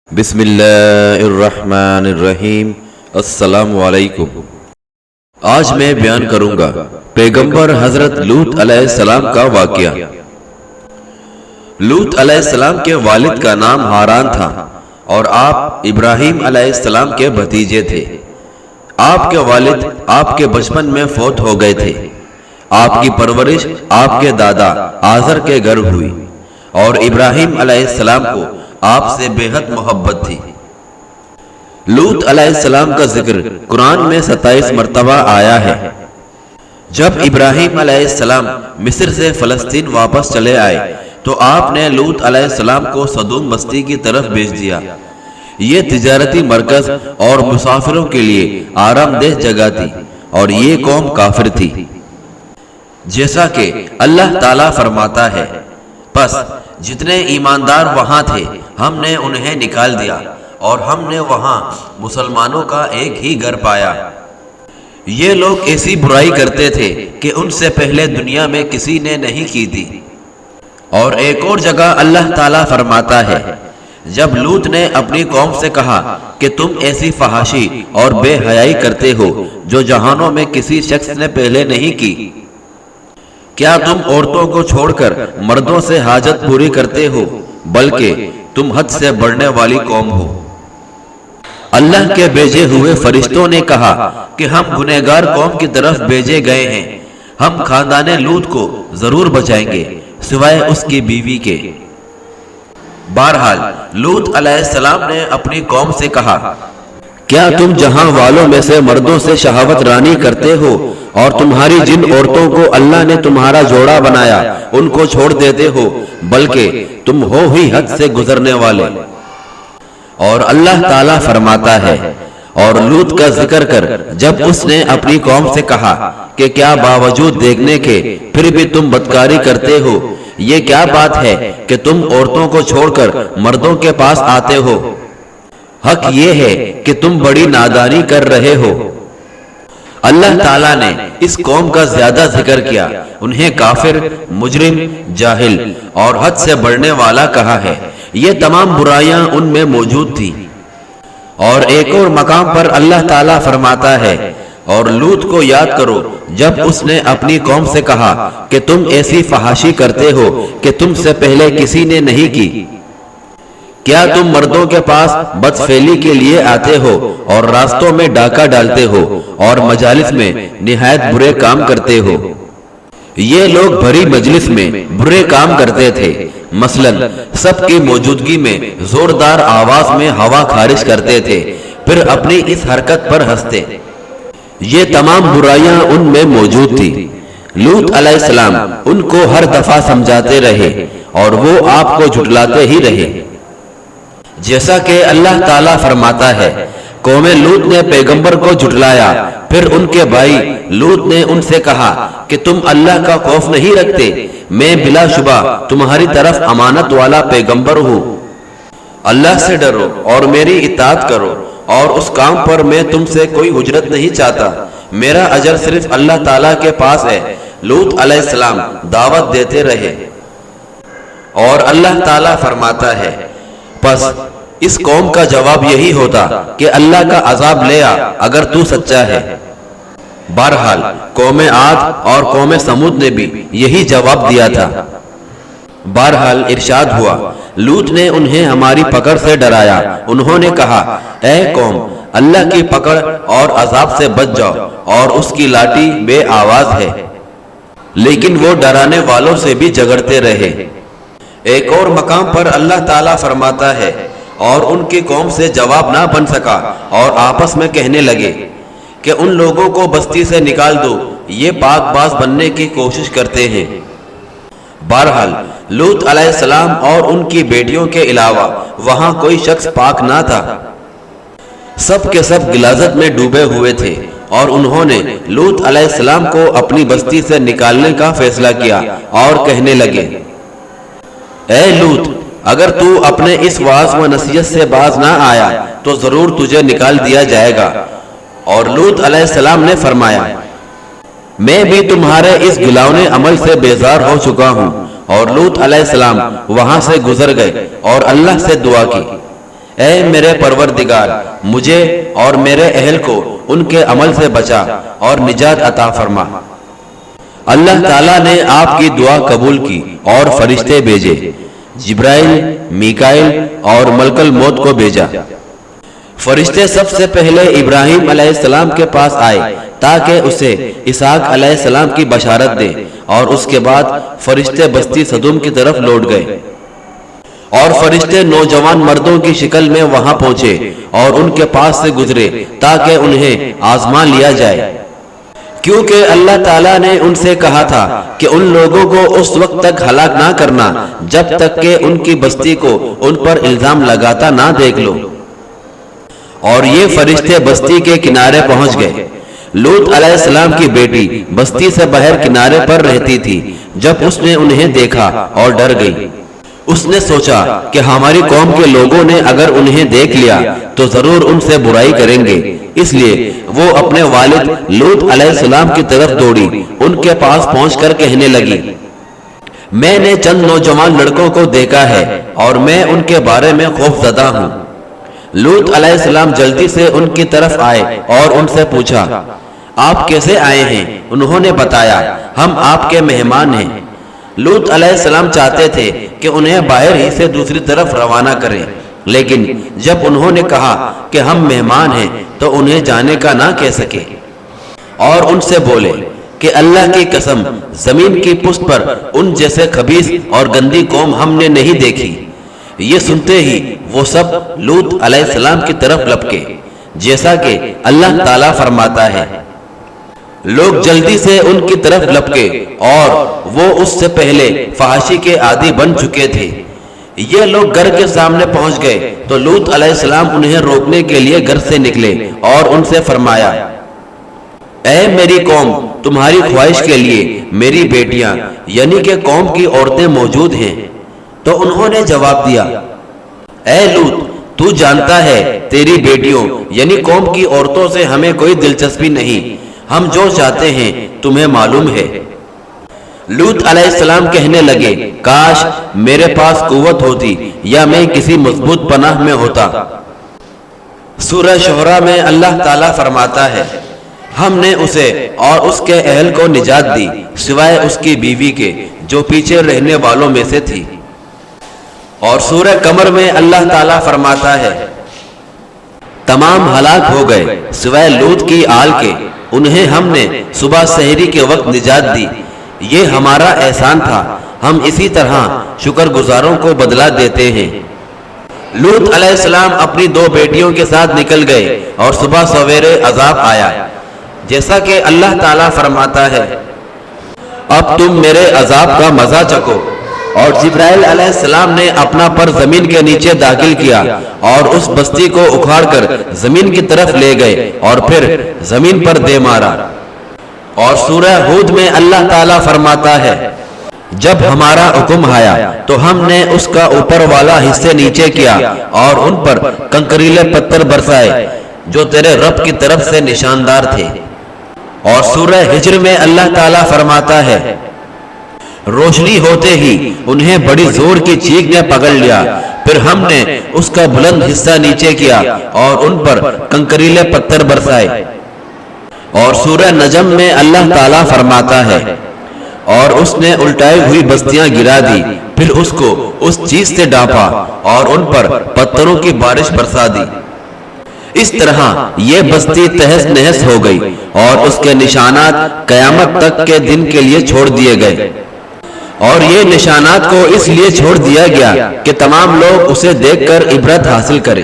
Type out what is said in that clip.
بسم اللہ الرحمن الرحیم۔ السلام علیکم۔ آج میں بیان کروں گا پیغمبر حضرت لوط علیہ السلام کا واقعہ۔ لوط علیہ السلام کے والد کا نام ہاران تھا اور آپ ابراہیم علیہ السلام کے بھتیجے تھے۔ آپ کے والد آپ کے بچپن میں فوت ہو گئے تھے۔ آپ کی پرورش آپ کے دادا آزر کے گھر ہوئی اور ابراہیم علیہ السلام کو آپ سے بے حد محبت تھی۔ لوط علیہ السلام کا ذکر قرآن میں 27 مرتبہ آیا ہے۔ جب ابراہیم علیہ السلام مصر سے فلسطین واپس چلے آئے تو آپ نے لوط علیہ السلام کو صدوم بستی کی طرف بھیج دیا۔ یہ تجارتی مرکز اور مسافروں کے لیے آرام دہ جگہ تھی اور یہ قوم کافر تھی۔ جیسا کہ اللہ تعالیٰ فرماتا ہے، پس جتنے ایماندار وہاں تھے ہم نے انہیں نکال دیا اور ہم نے وہاں مسلمانوں کا ایک ہی گھر پایا۔ یہ لوگ ایسی برائی کرتے تھے کہ ان سے پہلے دنیا میں کسی نے نہیں کی تھی۔ اور ایک اور جگہ اللہ تعالیٰ فرماتا ہے، جب لوط نے اپنی قوم سے کہا کہ تم ایسی فحاشی اور بے حیائی کرتے ہو جو جہانوں میں کسی شخص نے پہلے نہیں کی، کیا تم عورتوں کو چھوڑ کر مردوں سے حاجت پوری کرتے ہو، بلکہ تم حد سے بڑھنے والی قوم ہو۔ اللہ کے بھیجے ہوئے فرشتوں نے کہا کہ ہم گنہگار قوم کی طرف بھیجے گئے ہیں، ہم خاندان لوط کو ضرور بچائیں گے سوائے اس کی بیوی کے۔ بہرحال لوط علیہ السلام نے اپنی قوم سے کہا، کیا تم جہاں والوں میں سے مردوں سے شہوت رانی کرتے ہو اور تمہاری جن عورتوں کو اللہ نے تمہارا جوڑا بنایا ان کو چھوڑ دیتے ہو، بلکہ تم ہو ہی حد سے گزرنے والے۔ اور اللہ تعالیٰ فرماتا ہے، اور لوط کا ذکر کر جب اس نے اپنی قوم سے کہا کہ کیا باوجود دیکھنے کے پھر بھی تم بدکاری کرتے ہو، یہ کیا بات ہے کہ تم عورتوں کو چھوڑ کر مردوں کے پاس آتے ہو، حق یہ ہے کہ تم بڑی نادانی کر رہے ہو۔ اللہ تعالیٰ نے اس قوم کا زیادہ ذکر کیا، انہیں کافر، مجرم، جاہل اور حد سے بڑھنے والا کہا ہے۔ یہ تمام برائیاں ان میں موجود تھیں۔ اور ایک اور مقام پر اللہ تعالیٰ فرماتا ہے، اور لوط کو یاد کرو جب اس نے اپنی قوم سے کہا کہ تم ایسی فحاشی کرتے ہو کہ تم سے پہلے کسی نے نہیں کی، کیا تم مردوں کے پاس بدفعلی کے لیے آتے ہو اور راستوں میں ڈاکہ ڈالتے ہو اور مجالس میں نہایت برے کام کرتے ہو۔ یہ لوگ بھری مجلس میں برے کام کرتے تھے، مثلا سب کی موجودگی میں زوردار آواز میں ہوا خارج کرتے تھے، پھر اپنی اس حرکت پر ہنستے۔ یہ تمام برائیاں ان میں موجود تھی۔ لوط علیہ السلام ان کو ہر دفعہ سمجھاتے رہے اور وہ آپ کو جھٹلاتے ہی رہے۔ جیسا کہ اللہ تعالیٰ فرماتا ہے، قوم لوط نے پیغمبر کو جھٹلایا، پھر ان کے بھائی لوط نے ان سے کہا کہ تم اللہ کا خوف نہیں رکھتے، میں بلا شبہ تمہاری طرف امانت والا پیغمبر ہوں، اللہ سے ڈرو اور میری اطاعت کرو، اور اس کام پر میں تم سے کوئی اجرت نہیں چاہتا، میرا اجر صرف اللہ تعالیٰ کے پاس ہے۔ لوط علیہ السلام دعوت دیتے رہے اور اللہ تعالیٰ فرماتا ہے، پس اس قوم کا جواب یہی ہوتا کہ اللہ کا عذاب لے آ اگر تو سچا ہے۔ بہرحال قوم عاد اور قوم سمود نے بھی یہی جواب دیا تھا۔ بہرحال ارشاد ہوا، لوط نے انہیں ہماری پکڑ سے ڈرایا، انہوں نے کہا، اے قوم، اللہ کی پکڑ اور عذاب سے بچ جاؤ، اور اس کی لاٹھی بے آواز ہے۔ لیکن وہ ڈرانے والوں سے بھی جھگڑتے رہے۔ ایک اور مقام پر اللہ تعالیٰ فرماتا ہے، اور ان کی قوم سے جواب نہ بن سکا اور آپس میں کہنے لگے کہ ان لوگوں کو بستی سے نکال دو، یہ پاک باز بننے کی کوشش کرتے ہیں۔ بہرحال لوط علیہ السلام اور ان کی بیٹیوں کے علاوہ وہاں کوئی شخص پاک نہ تھا، سب کے سب غلاظت میں ڈوبے ہوئے تھے، اور انہوں نے لوط علیہ السلام کو اپنی بستی سے نکالنے کا فیصلہ کیا اور کہنے لگے، اے لوط، اگر تو اپنے اس وعظ و نصیحت سے باز نہ آیا تو ضرور تجھے نکال دیا جائے گا۔ اور لوط علیہ السلام نے فرمایا، میں بھی تمہارے اس گھلاونے عمل سے بیزار ہو چکا ہوں۔ اور لوط علیہ السلام وہاں سے گزر گئے اور اللہ سے دعا کی، اے میرے پروردگار، مجھے اور میرے اہل کو ان کے عمل سے بچا اور نجات عطا فرما۔ اللہ تعالیٰ نے آپ کی دعا قبول کی اور فرشتے بھیجے، جبرائیل، میکائیل اور ملک الموت کو بھیجا۔ فرشتے سب سے پہلے ابراہیم علیہ السلام کے پاس آئے تاکہ اسے اسحاق علیہ السلام کی بشارت دے، اور اس کے بعد فرشتے بستی سدوم کی طرف لوٹ گئے، اور فرشتے نوجوان مردوں کی شکل میں وہاں پہنچے اور ان کے پاس سے گزرے تاکہ انہیں آزما لیا جائے، کیونکہ اللہ تعالیٰ نے ان سے کہا تھا کہ ان لوگوں کو اس وقت تک ہلاک نہ کرنا جب تک کہ ان کی بستی کو ان پر الزام لگاتا نہ دیکھ لو۔ اور یہ فرشتے بستی کے کنارے پہنچ گئے۔ لوط علیہ السلام کی بیٹی بستی سے باہر کنارے پر رہتی تھی۔ جب اس نے انہیں دیکھا اور ڈر گئی، اس نے سوچا کہ ہماری قوم کے لوگوں نے اگر انہیں دیکھ لیا تو ضرور ان سے برائی کریں گے، اس لیے وہ اپنے والد لوط علیہ السلام کی طرف دوڑی، ان کے پاس پہنچ کر کہنے لگی، میں نے چند نوجوان لڑکوں کو دیکھا ہے اور میں ان کے بارے میں خوف زدہ ہوں۔ لوط علیہ السلام جلدی سے ان کی طرف آئے اور ان سے پوچھا، آپ کیسے آئے ہیں؟ انہوں نے بتایا، ہم آپ کے مہمان ہیں۔ لوط علیہ السلام چاہتے تھے کہ انہیں باہر ہی سے دوسری طرف روانہ کریں، لیکن جب انہوں نے کہا کہ ہم مہمان ہیں تو انہیں جانے کا نہ کہہ سکے، اور ان سے بولے کہ اللہ کی قسم، زمین کی پشت پر ان جیسے خبیث اور گندی قوم ہم نے نہیں دیکھی۔ یہ سنتے ہی وہ سب لوط علیہ السلام کی طرف لپکے، جیسا کہ اللہ تعالیٰ فرماتا ہے، لوگ جلدی سے ان کی طرف لپکے اور وہ اس سے پہلے فحاشی کے عادی بن چکے تھے۔ یہ لوگ گھر کے سامنے پہنچ گئے تو لوط علیہ السلام انہیں روکنے کے لیے گھر سے نکلے اور ان سے فرمایا، اے میری قوم، تمہاری خواہش کے لیے میری بیٹیاں یعنی کہ قوم کی عورتیں موجود ہیں۔ تو انہوں نے جواب دیا، اے لوط، تو جانتا ہے تیری بیٹیوں یعنی قوم کی عورتوں سے ہمیں کوئی دلچسپی نہیں، ہم جو چاہتے ہیں تمہیں معلوم ہے۔ لوط علیہ السلام کہنے لگے، کاش میرے پاس قوت ہوتی یا میں کسی مضبوط پناہ میں ہوتا۔ سورہ شعراء میں اللہ تعالیٰ فرماتا ہے، ہم نے اسے اور اس کے اہل کو نجات دی سوائے اس کی بیوی کے جو پیچھے رہنے والوں میں سے تھی۔ اور سورہ قمر میں اللہ تعالیٰ فرماتا ہے، تمام ہلاک ہو گئے سوائے لوط کی آل کے، انہیں ہم نے صبح سحری کے وقت نجات دی، یہ ہمارا احسان تھا، ہم اسی طرح شکر گزاروں کو بدلہ دیتے ہیں۔ لوط علیہ السلام اپنی دو بیٹیوں کے ساتھ نکل گئے اور صبح سویرے عذاب آیا، جیسا کہ اللہ تعالیٰ فرماتا ہے، اب تم میرے عذاب کا مزہ چکھو۔ اور جبرائیل علیہ السلام نے اپنا پر زمین کے نیچے داخل کیا اور اس بستی کو اکھاڑ کر زمین کی طرف لے گئے اور پھر زمین پر دے مارا۔ اور سورہ ہود میں اللہ تعالیٰ فرماتا ہے، جب ہمارا حکم آیا تو ہم نے اس کا اوپر والا حصے نیچے کیا اور ان پر کنکریلے پتھر برسائے جو تیرے رب کی طرف سے نشاندار تھے۔ اور سورہ ہجر میں اللہ تعالیٰ فرماتا ہے، روشنی ہوتے ہی انہیں بڑی زور کی چیخ نے پکڑ لیا، پھر ہم نے اس کا بلند حصہ نیچے کیا اور ان پر کنکریلے پتھر برسائے۔ اور سورہ نجم میں اللہ تعالیٰ فرماتا ہے، اور اس نے الٹائی ہوئی بستیاں گرا دی، پھر اس کو اس چیز سے ڈانپا اور ان پر پتھروں کی بارش برسا دی۔ اس طرح یہ بستی تہس نہس ہو گئی اور اس کے نشانات قیامت تک کے دن کے لیے چھوڑ دیے گئے۔ اور یہ نشانات کو اس لیے چھوڑ دیا گیا کہ تمام لوگ اسے دیکھ کر عبرت حاصل کریں۔